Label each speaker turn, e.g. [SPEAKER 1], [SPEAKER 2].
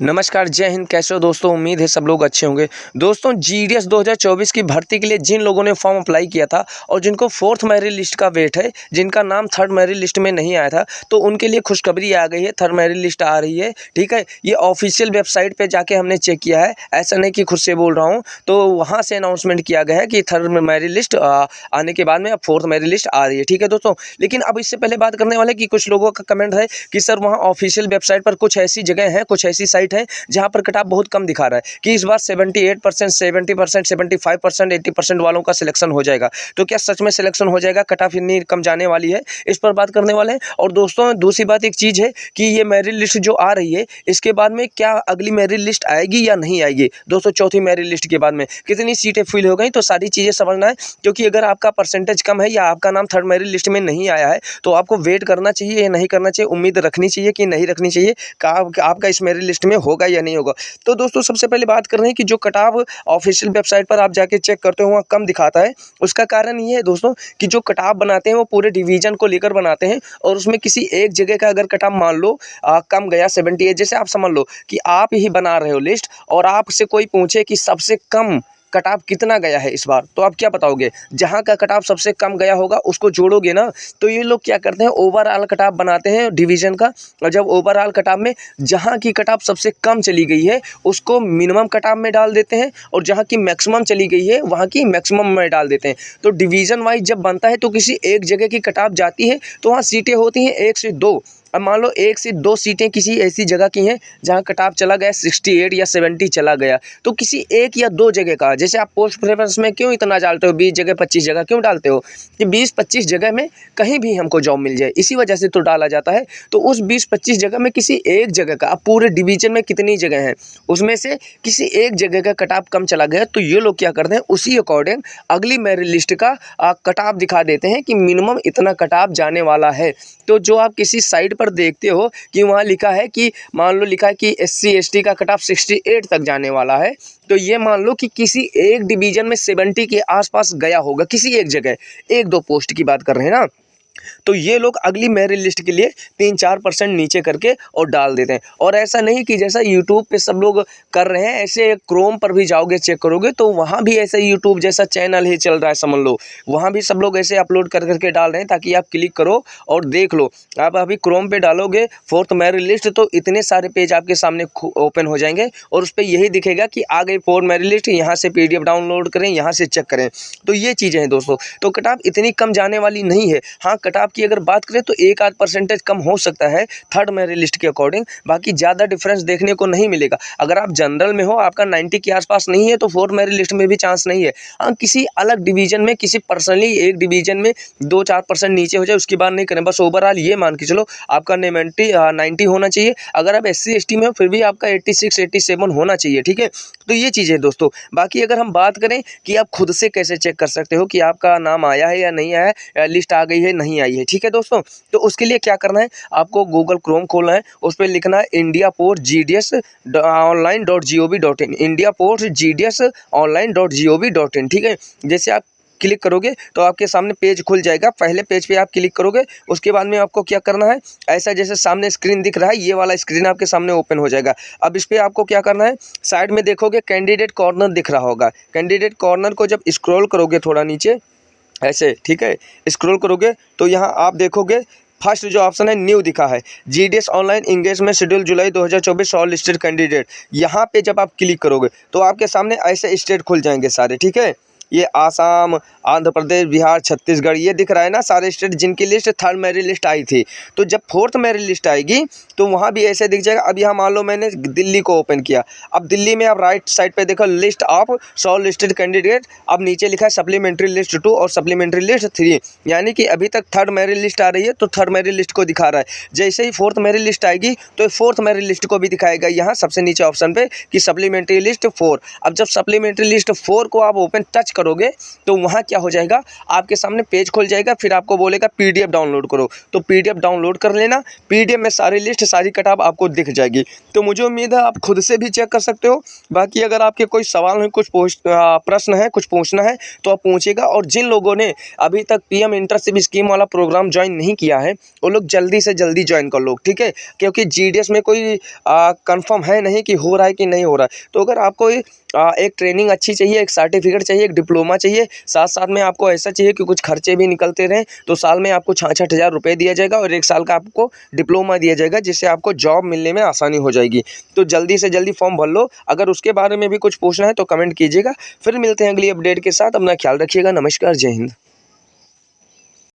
[SPEAKER 1] नमस्कार, जय हिंद। कैसे हो दोस्तों? उम्मीद है सब लोग अच्छे होंगे। दोस्तों, जीडीएस 2024 की भर्ती के लिए जिन लोगों ने फॉर्म अप्लाई किया था और जिनको फोर्थ मेरिट लिस्ट का वेट है, जिनका नाम थर्ड मेरिट लिस्ट में नहीं आया था, तो उनके लिए खुशखबरी आ गई है। थर्ड मेरिट लिस्ट आ रही है, ठीक है। ये ऑफिशियल वेबसाइट पे जाके हमने चेक किया है, ऐसा नहीं कि खुद से बोल रहा हूँ। तो वहाँ से अनाउंसमेंट किया गया है कि थर्ड मेरिट लिस्ट आने के बाद में अब फोर्थ मेरिट लिस्ट आ रही है, ठीक है दोस्तों। लेकिन अब इससे पहले बात करने वाले कि कुछ लोगों का कमेंट है कि सर वहाँ ऑफिशियल वेबसाइट पर कुछ ऐसी जगह है, कुछ ऐसी साइट है जहां पर कट ऑफ बहुत कम दिखा रहा है कि इस बार 78%, 70%, 75%, 80% वालों का सिलेक्शन हो जाएगा। तो क्या सच में सिलेक्शन हो जाएगा? कट ऑफ इतनी कम जाने वाली है, इस पर बात करने वाले हैं। और दोस्तों, दूसरी बात एक चीज़ है कि ये मेरिट लिस्ट जो आ रही है, इसके बाद में क्या अगली मेरिट लिस्ट आएगी या नहीं आएगी? दोस्तों, चौथी मेरिट लिस्ट के बाद में कितनी सीटें फिल हो गई, तो सारी चीज़ें समझना है। क्योंकि अगर आपका परसेंटेज कम है या आपका नाम थर्ड मेरिट लिस्ट में नहीं आया है, तो आपको वेट करना चाहिए या नहीं करना चाहिए, उम्मीद रखनी चाहिए कि नहीं रखनी चाहिए, आपका इस मेरिट लिस्ट में होगा या नहीं होगा। तो दोस्तों, सबसे पहले बात कर रहे हैं कि जो कट ऑफ ऑफिशियल वेबसाइट पर आप जाके चेक करते हो वहाँ कम दिखाता है। उसका कारण ये है दोस्तों कि जो कट ऑफ बनाते हैं वो पूरे डिवीजन को लेकर बनाते हैं, और उसमें किसी एक जगह का अगर कट ऑफ मान लो कम गया 78, जैसे आप समझ लो कि आप ही बना रहे हो लिस्ट और आपसे कोई पूछे कि सबसे कम कट ऑफ कितना गया है इस बार, तो आप क्या बताओगे? जहां का कट ऑफ सबसे कम गया होगा उसको जोड़ोगे ना। तो ये लोग क्या करते हैं, ओवरऑल कट ऑफ बनाते हैं डिवीजन का, और जब ओवरऑल कट ऑफ में जहां की कट ऑफ सबसे कम चली गई है उसको मिनिमम कट ऑफ में डाल देते हैं, और जहां की मैक्सिमम चली गई है वहां की मैक्सिमम में डाल देते हैं। तो डिवीजन वाइज जब बनता है तो किसी एक जगह की कट ऑफ जाती है तो वहाँ सीटें होती हैं 1 से 2। अब मान लो 1 से 2 सीटें किसी ऐसी जगह की हैं जहां कट ऑफ चला गया 68 या 70 चला गया, तो किसी एक या दो जगह का, जैसे आप पोस्ट प्रेफरेंस में क्यों इतना डालते हो, 20 जगह 25 जगह क्यों डालते हो कि 20-25 जगह में कहीं भी हमको जॉब मिल जाए, इसी वजह से तो डाला जाता है। तो उस 20-25 जगह में किसी एक जगह का, अब पूरे डिवीजन में कितनी जगह हैं उसमें से किसी एक जगह का कट ऑफ कम चला गया, तो ये लोग क्या करते हैं, उसी अकॉर्डिंग अगली मेरिट लिस्ट का कट ऑफ दिखा देते हैं कि मिनिमम इतना कट ऑफ जाने वाला है। तो जो आप किसी साइट पर देखते हो कि वहाँ लिखा है कि मान लो लिखा है कि SC ST का कट ऑफ 68 तक जाने वाला है, तो ये मान लो कि किसी एक डिवीजन में 70 के आसपास गया होगा, किसी एक जगह, 1-2 पोस्ट की बात कर रहे हैं ना। तो ये लोग अगली मेरिट लिस्ट के लिए 3-4% नीचे करके और डाल देते हैं। और ऐसा नहीं कि जैसा यूट्यूब पे सब लोग कर रहे हैं, ऐसे क्रोम पर भी जाओगे चेक करोगे तो वहाँ भी ऐसे यूट्यूब जैसा चैनल ही चल रहा है, समझ लो। वहाँ भी सब लोग ऐसे अपलोड कर करके डाल रहे हैं ताकि आप क्लिक करो और देख लो। आप अभी क्रोम पे डालोगे फोर्थ मेरिट लिस्ट तो इतने सारे पेज आपके सामने ओपन हो जाएंगे, और उस पर यही दिखेगा कि आ गई फोर्थ मेरिट लिस्ट, यहाँ से PDF डाउनलोड करें, यहाँ से चेक करें। तो ये चीज़ें हैं दोस्तों। तो कट ऑफ इतनी कम जाने वाली नहीं है। हाँ, कट ऑफ की अगर बात करें तो 1-8 परसेंटेज कम हो सकता है थर्ड मेरिट लिस्ट के अकॉर्डिंग, बाकी ज़्यादा डिफरेंस देखने को नहीं मिलेगा। अगर आप जनरल में हो, आपका 90 के आसपास नहीं है, तो फोर्थ मेरिट लिस्ट में भी चांस नहीं है। हाँ, किसी अलग डिवीजन में, किसी पर्सनली एक डिवीजन में 2-4% नीचे हो जाए उसकी बात नहीं करें, बस ओवरऑल ये मान के चलो आपका 90 होना चाहिए। अगर आप SC ST में हो फिर भी आपका 86-87 होना चाहिए, ठीक है। तो ये चीज़ है दोस्तों। बाकी अगर हम बात करें कि आप खुद से कैसे चेक कर सकते हो कि आपका नाम आया है या नहीं आया है, लिस्ट आ गई है नहीं आई है, ठीक है दोस्तों। तो उसके लिए क्या करना है, आपको गूगल क्रोम खोलना है, उस पर लिखना है indiaportgds.online.gov.in, indiaportgds.online.gov.in, ठीक है। जैसे आप क्लिक करोगे तो आपके सामने पेज खुल जाएगा। पहले पेज पे आप क्लिक करोगे, उसके बाद में आपको क्या करना है, ऐसा जैसे सामने स्क्रीन दिख रहा है, ये वाला स्क्रीन आपके सामने ओपन हो जाएगा। अब इस पे आपको क्या करना है, साइड में देखोगे कैंडिडेट कॉर्नर दिख रहा होगा। कैंडिडेट कॉर्नर को जब स्क्रॉल करोगे थोड़ा नीचे ऐसे, ठीक है, स्क्रॉल करोगे तो यहाँ आप देखोगे फर्स्ट जो ऑप्शन है न्यू दिखा है, GDS ऑनलाइन इंगेजमेंट शेड्यूल जुलाई 2024 शॉर्ट लिस्टेड कैंडिडेट। यहाँ पे जब आप क्लिक करोगे तो आपके सामने ऐसे स्टेट खुल जाएंगे सारे, ठीक है। ये आसाम, आंध्र प्रदेश, बिहार, छत्तीसगढ़, ये दिख रहा है ना सारे स्टेट जिनकी लिस्ट थर्ड मेरिट लिस्ट आई थी। तो जब फोर्थ मेरिट लिस्ट आएगी तो वहाँ भी ऐसे दिख जाएगा। अब यहाँ मान लो मैंने दिल्ली को ओपन किया, अब दिल्ली में आप राइट साइड पे देखो list of short listed candidate, अब नीचे लिखा है सप्लीमेंट्री लिस्ट 2 और सप्लीमेंट्री लिस्ट 3, यानी कि अभी तक थर्ड मेरिट लिस्ट आ रही है तो थर्ड मेरिट लिस्ट को दिखा रहा है। जैसे ही फोर्थ मेरिट लिस्ट आएगी तो फोर्थ मेरिट लिस्ट को भी दिखाएगा यहाँ सबसे नीचे ऑप्शन पे कि सप्लीमेंट्री लिस्ट 4। अब जब सप्लीमेंट्री लिस्ट 4 को आप ओपन टच करोगे तो वहाँ क्या हो जाएगा, आपके सामने पेज खुल जाएगा, फिर आपको बोलेगा PDF डाउनलोड करो, तो PDF डाउनलोड कर लेना। PDF में सारी लिस्ट, सारी किताब आपको दिख जाएगी। तो मुझे उम्मीद है आप खुद से भी चेक कर सकते हो। बाकी अगर आपके कोई सवाल है, कुछ प्रश्न है, कुछ पूछना है तो आप पूछिएगा। और जिन लोगों ने अभी तक PM इंटर्नशिप स्कीम वाला प्रोग्राम ज्वाइन नहीं किया है वो लोग जल्दी से जल्दी ज्वाइन कर लो, ठीक है, क्योंकि GDS में कोई कंफर्म है नहीं कि हो रहा है कि नहीं हो रहा है। तो अगर आपको एक ट्रेनिंग अच्छी चाहिए, एक सर्टिफिकेट चाहिए, एक डिप्लोमा चाहिए, साथ साथ में आपको ऐसा चाहिए कि कुछ खर्चे भी निकलते रहें, तो साल में आपको 66,000 रुपये दिया जाएगा और 1 साल का आपको डिप्लोमा दिया जाएगा, जिससे आपको जॉब मिलने में आसानी हो जाएगी। तो जल्दी से जल्दी फॉर्म भर लो। अगर उसके बारे में भी कुछ पूछना है तो कमेंट कीजिएगा। फिर मिलते हैं अगली अपडेट के साथ। अपना ख्याल रखिएगा। नमस्कार, जय हिंद।